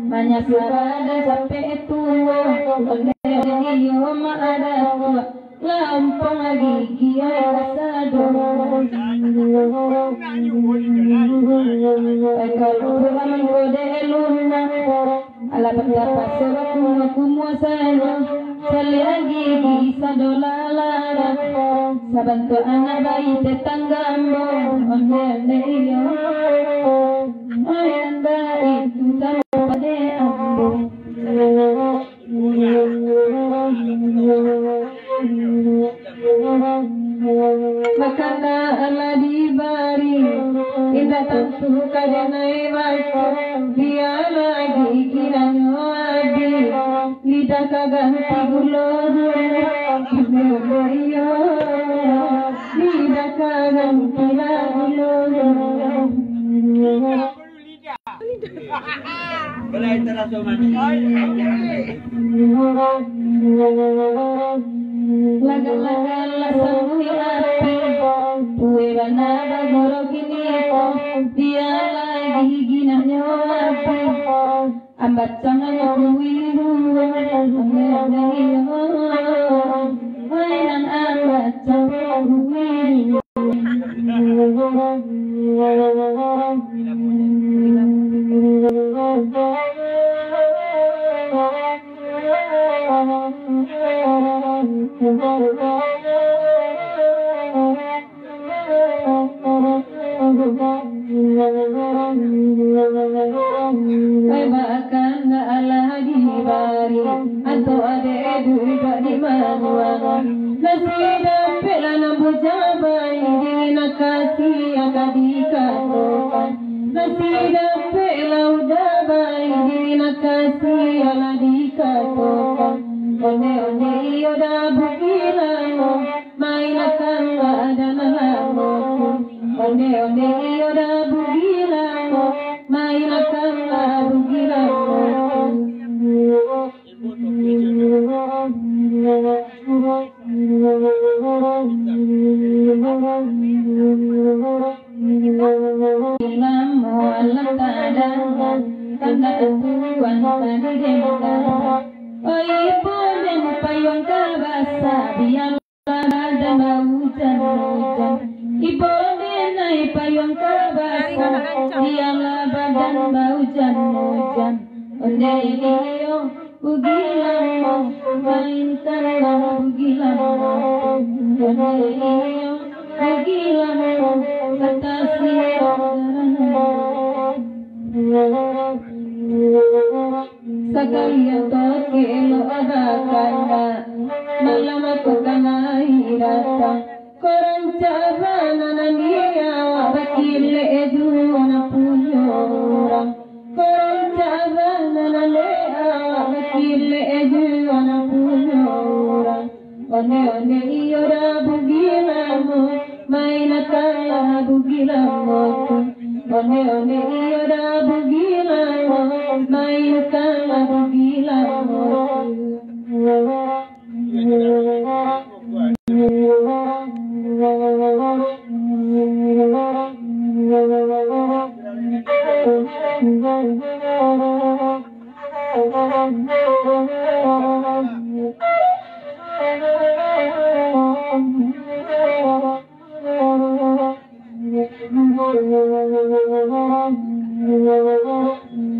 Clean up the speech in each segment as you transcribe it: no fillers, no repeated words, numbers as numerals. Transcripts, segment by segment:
banyak sarada capek tua, oleh iyo ada tua, lampang lagi kia kasado. Kalau aman kode luna, ala betapa semua saya, sekali lagi bisa dolalara, sabantu anak bayi tetanggamu, oleh iyo. Anda itu tanpa deambu, makana ala dibari, indah tentu kadenai baca, bialah kini habih, lidah kaganti pulo, lidah kaganti pulo. Laga-laga samui api, kue banada goro kini, bialah ginanya api, ambat cangan kuiru, mainan ambat cangan kuiru. Bahkan alah dibari atau ada dua di mana nasi dapat lampu jabai dingin kasih akan dikatakan nasi dapat lauda bayi dingin kasih akan dikatakan onde iyo dah bugih lamo main akan ada lamo onde iyo dah bugih lamo main akan bugih lamo. Lamo alam kadang tanda tuan tadi dendang. Oh ibu dan payung kabasa bialah ada hujan. Ibu dan naik payung kabasa bialah badan hujan. Onde iyo bugih lamo mainkanlah bugih lamo. Onde iyo bugih lamo kata sekalian toke lo ada kanda malam aku kana hirata korang cabana nania bakile eduna punya orang korang cabana nania bakile eduna punya orang onde iyo dah bugih lamo mainkanlah bugih lamo. Onde iyo dah bugih lamo mainkanlah bugih lamo.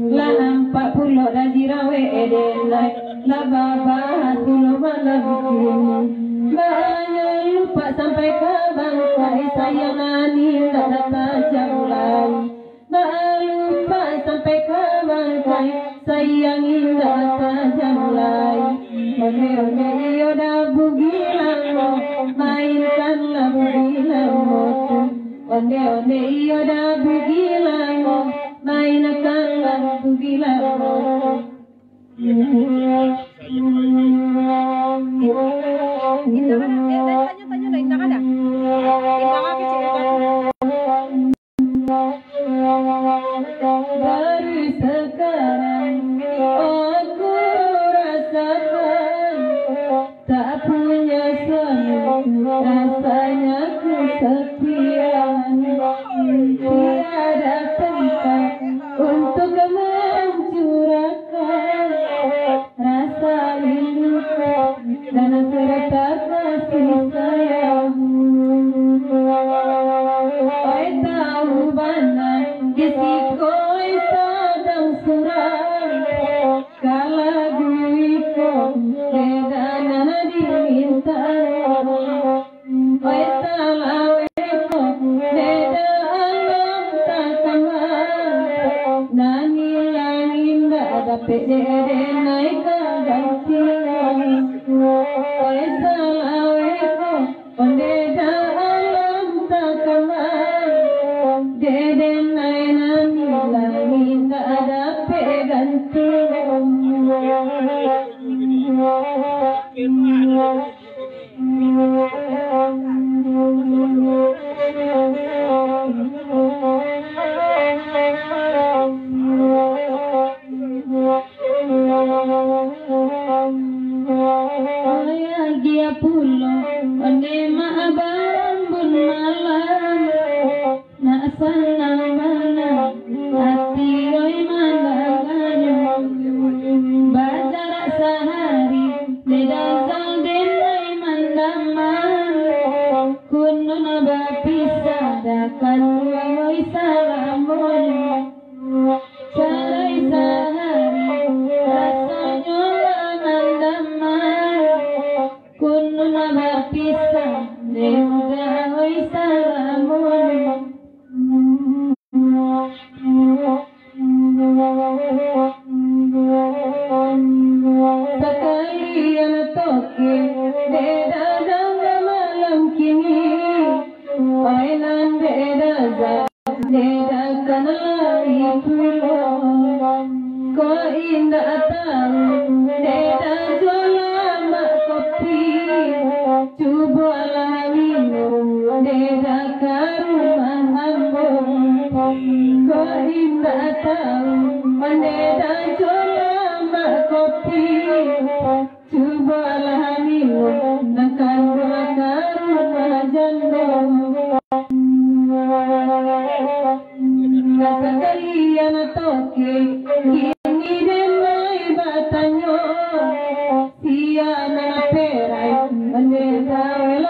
La nampak pulo dah jirawe edenai, la baba pulo malam kini. Banyak lupa sampai ke bangkai sayang nani tak datang jam lain. Lupa sampai ke bangkai sayang indah datang jam lain. Onde iyo dah bugih lamo mainkanlah bugih lamo. Onde iyo dah bugih lamo mainkanlah bugih lamo. Tanya-tanya dah indah ada. Indah apa sih? Baru sekarang aku rasakan tak punya suami, rasanya kesepian, tiada tempat untuk mencurahkan dapat naik baganti. Salaweko pendeta alam takaman. Naik nami langit tak dapat ganti. Dia pulo ane maaban bun malam na sana mana hati oi mandanganyo bajarak sehari ledasal denai mandaman kunun bapisah dakan oi salamonyo carai sehari rasanya mandaman kunun berpisah semoga oi salamonyo sekalian toke dedang malam kini mainan dedakan lain pulo ko indah tahu dedang lama kopi cobalah minum dedakan rumah ambon ko indah tahu dedang lama kopi cobalah minum dedakan rumah jandong. Sekalian toke kini denai batanyo siana perai mendeta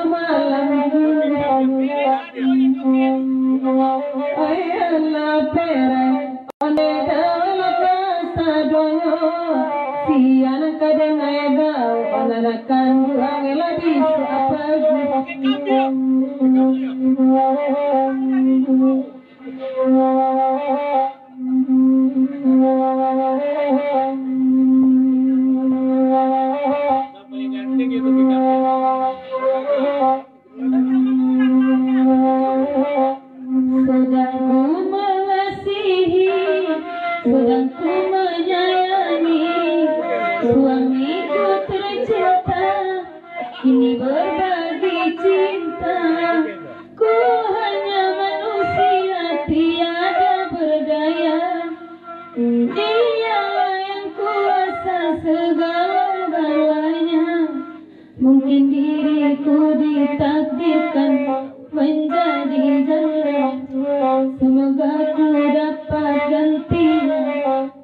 malam kini alah perai mendeta kasadonyo siana kadenai bau ananakan duang lebih apa sedang ku mengasihi, sedang ku menyayangi suamiku tercinta, kini berbagi cinta. Ku hanya manusia tiada berdaya, dialah yang kuasa segala-galanya. Mungkin diriku ditakdirkan menjadi janda, semoga ku dapat gantinya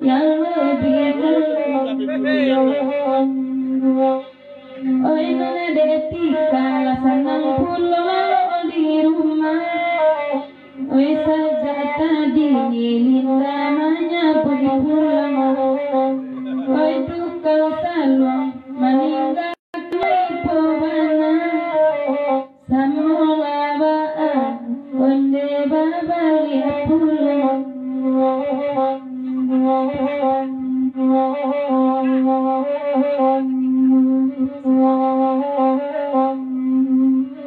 yang lebih oi nona detika lasanang pulo lalu di rumah oi saja tadi Linda menyebut pulang oi tukang saluang meninggal pewana samoga baan onde babali pulang.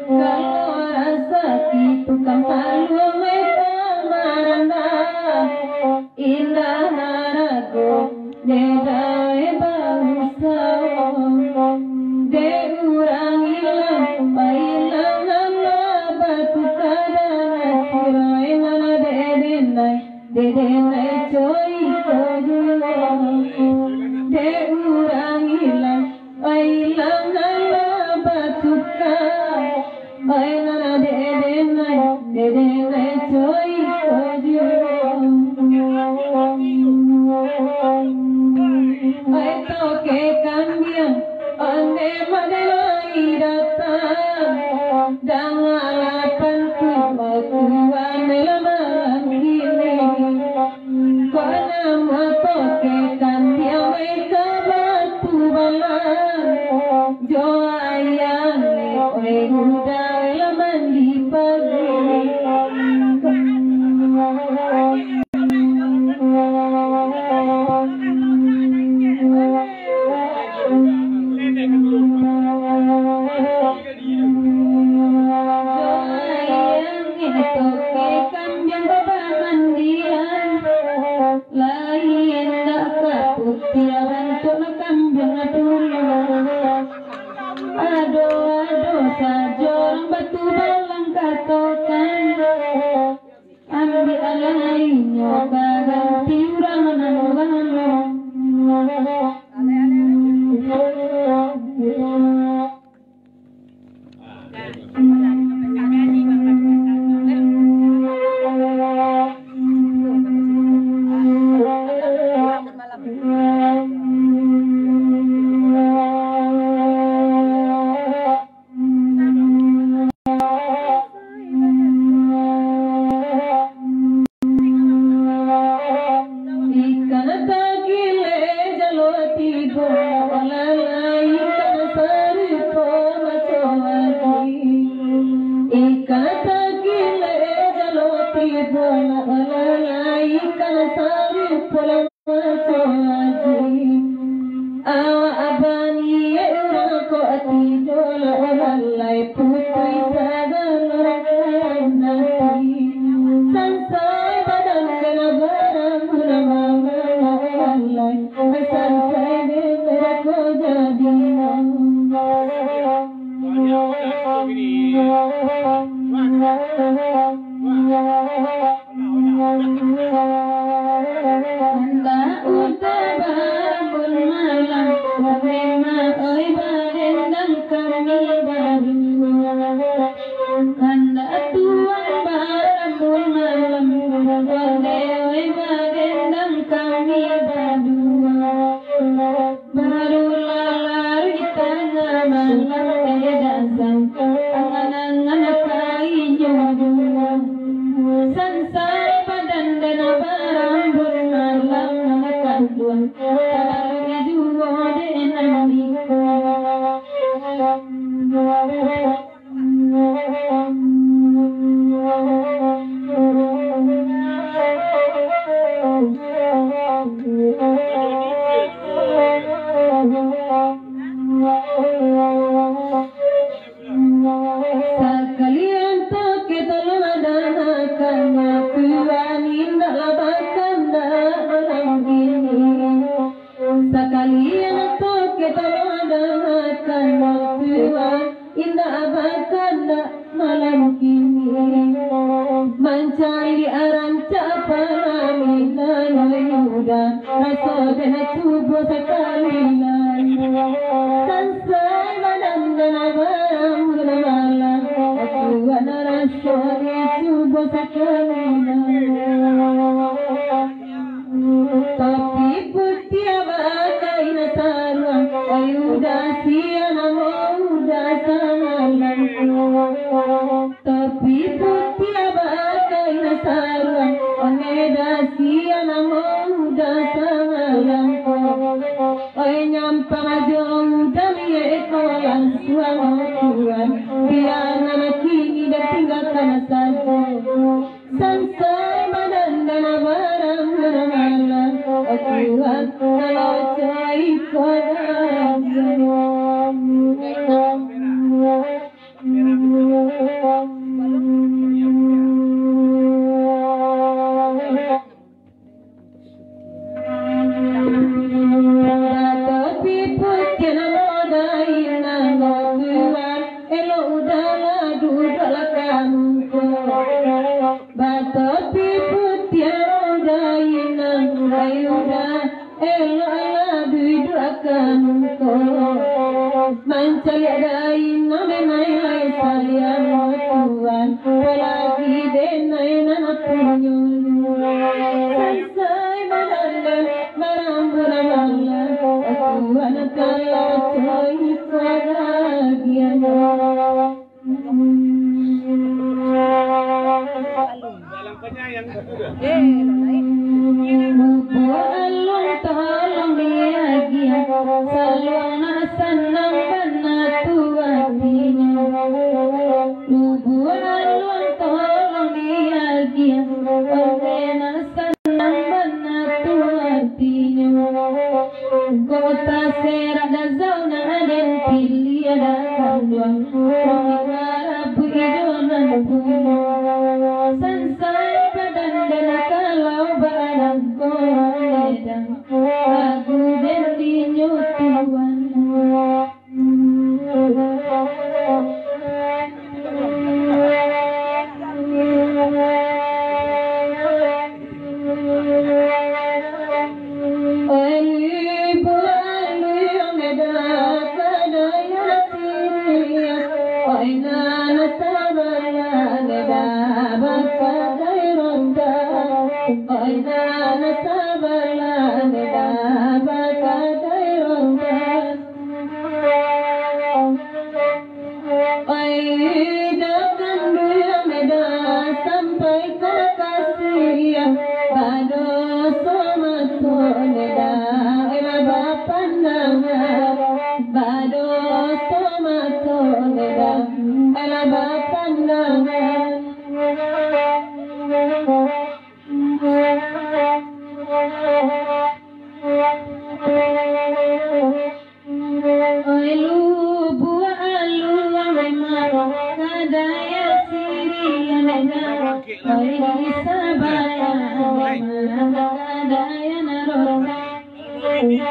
Kalau rasa itu kan selalu marana indah narago dedai bangsa de urang ilang bailangan batu kadang sirai mana dedenai coy kojulang de urang ilang bailangan batu mana dedenai coy kojulang ay toke cambian ande madelai datang dangalapan ku matuan lembaran kini kona matoke cambian mereka batu balang jo ayang oi huda leman di pagi.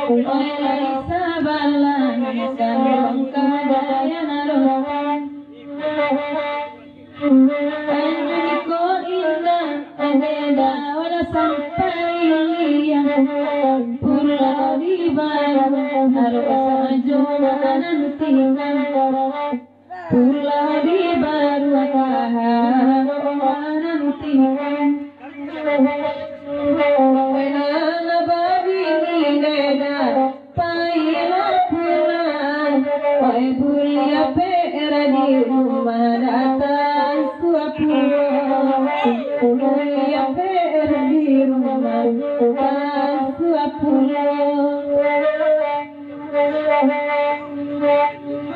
oi lari sabalan sarong kadaya naroan anjuniko indah adeda wala sampai liang pulau di baru harus ajonan tinggal pulau di baru kahanan tinggal wenana bagilia pailah pulang oi bulia pera di rumah datang suapulang bulia pera di rumah datang suapulang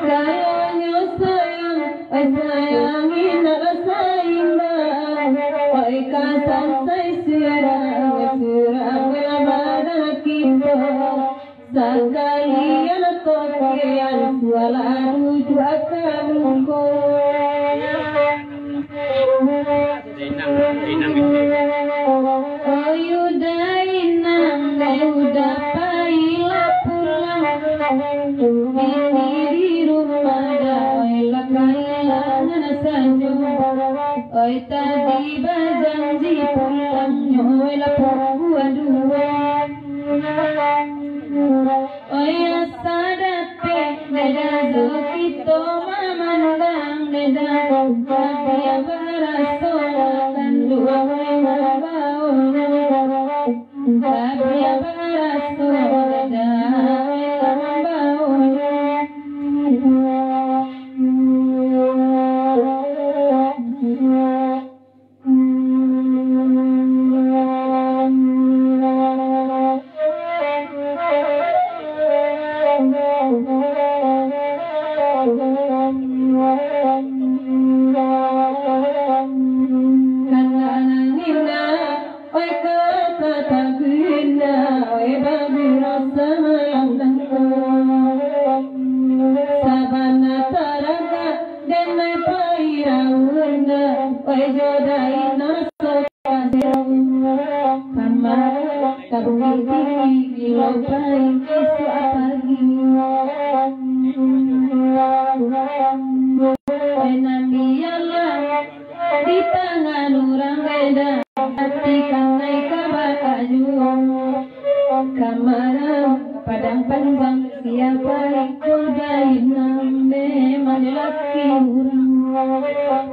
kalonyo sayang oi sayangin ala sayang oi kasang say sirang sirang lembaran kito sekalian kokian sualaru dua kamuko oh yuda inang udah pailah pulang ini di rumah oi lakalangan saja oi tadi berjanji pulang oi lapor dua oi asadape deda kito mamandang deda dia barasolan dua mabau dia barasolan deda mabau di tangan orang beda hati kanai kabar ajuang kamar padang panjang siapa ikudain nambe laki orang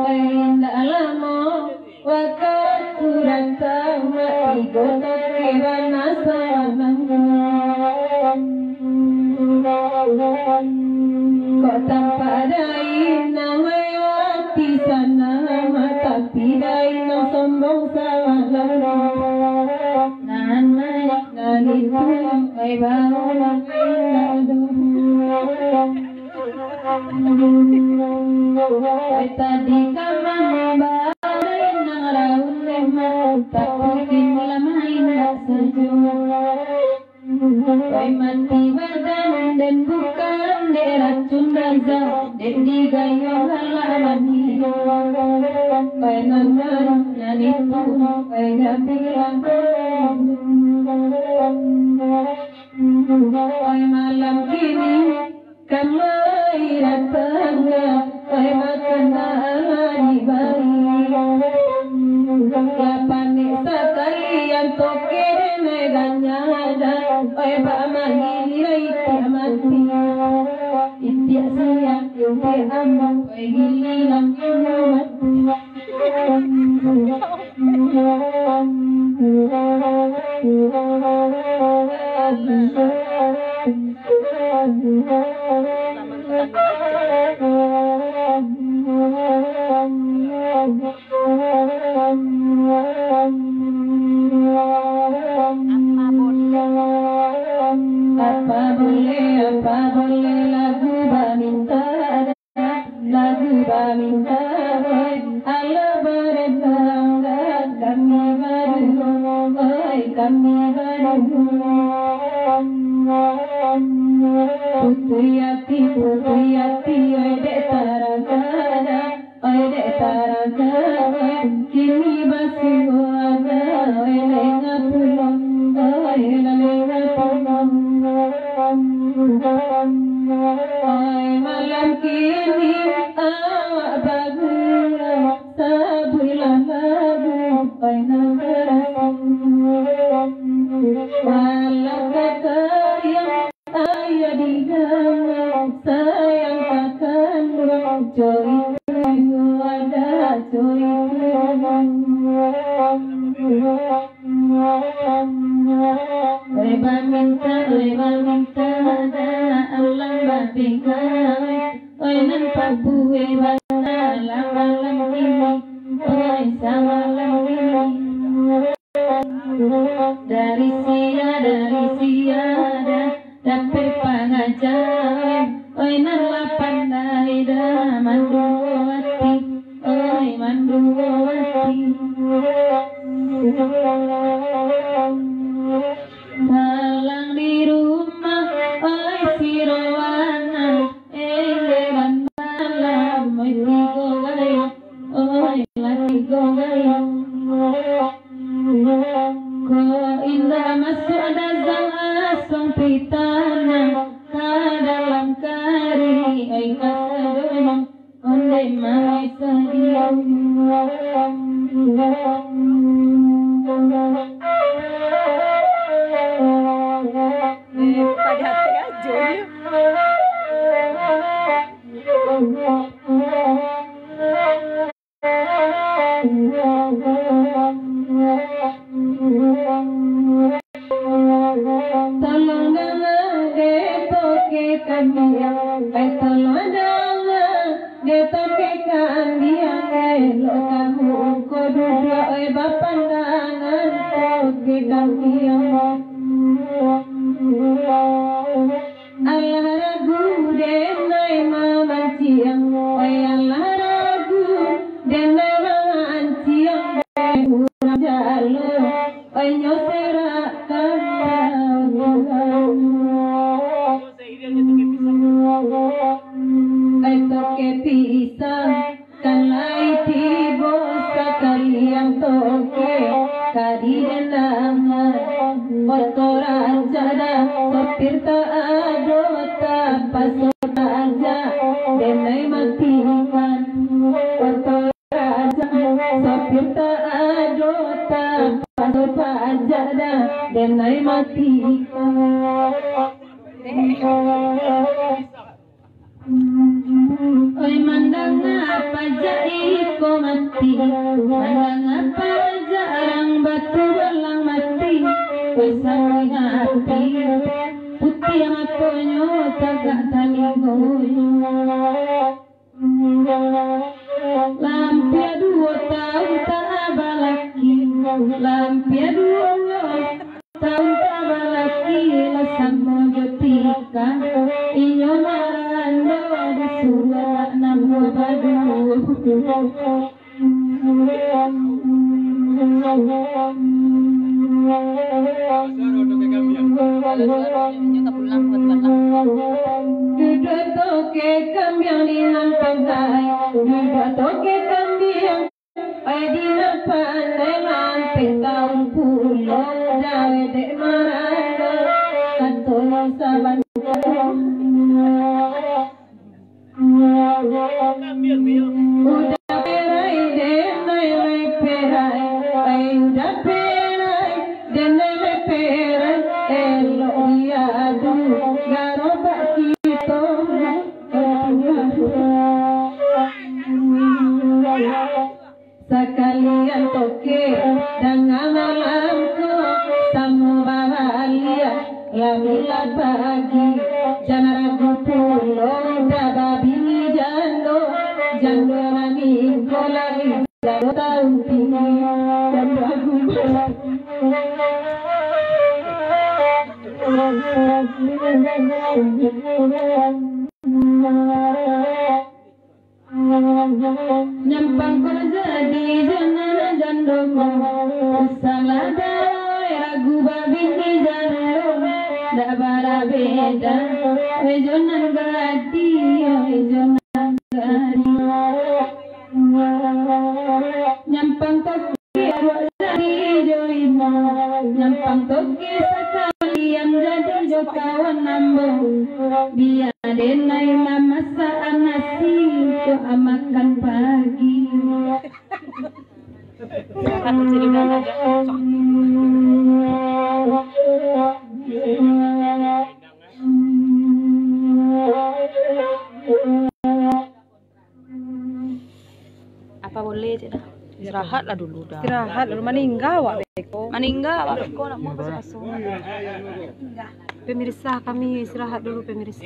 indah lamo waktu datang mati gotak kirana sawanang kok tanpa dain nawati sana tapi dain sombong sawalang nan naik nan itu ay bawang ay tadi kamang balay nang raun lemah tapi kini lamain saja ay mati badan dan bukan deracun raza dan digayo halamani ay nanan nan itu ay gabilang ay malam kini kamay datang ay makan di bayi lapani sekalian toke deneganya ay bagilia iti mati iti siang iti amang ay gililang apa boleh lagu baminta ala berbangga kami baru putri hati dek taraga kini basi goaga lenga pulang baminta da alah babika oi nan pabue bana malam kini oi samalam kini dari siada dapet pangajar oi nan lapandai da manduwati oi manduwati malang di rumah oi sirowana elegan malam oi tigo gayo oi latigo gayo ko indah masuk dazal asong pitana ka dalam kari oi kasadonong onde mai sadiang pada hati aja tolong jangan detoke kambing tolong jangan detoke kambing lo kamu ko duduk bapandangan toke kambing alah ragu denai mamanciang oi alah ragu denai mamanciang urang jalo oi nyosera ai toke pisang kalai tibo sakaliang toke kadi dendang kotoran jada sopir tak ado tak pasok aja denai matikan kotoran jada sopir tak ado tak pasok aja denai matikan oi mandang apa jaiko mati mandang apa jarang batu belang mati oi sampai hati putih matonyo tagak talingoyo lampia dua tahun tak abalaki lampia dua tahun tak abalaki lasang mojotika inyo marando disuruh namu badu duduk toke kambing di pantai duduk toke kambing di pandai lampe tahun pulo dawe dek maranda katolo saban udah perai denai perai udah perai denai perai elo iadu garobak kito sekalian toke dengan malamku semoga bagilia lamila pagi jangan ragu pulo dababini jando jando nani kolari jando tahun tinggi jando aku nyampang kerja di jana jando salah dai ragu babini jando dak bara beda jonan gadi jonan gadi nyampang toki dari joina nyampang toki sekalian jadi jo kawan nambung biar denai mama saan nasi to amakan pagi aku jadi gak apa boleh tidak Istirahatlah dulu dah. Istirahat lalu meninggal wak beko. Meninggal, Pak Beko nak mau pasung. Pemirsa kami istirahat dulu pemirsa.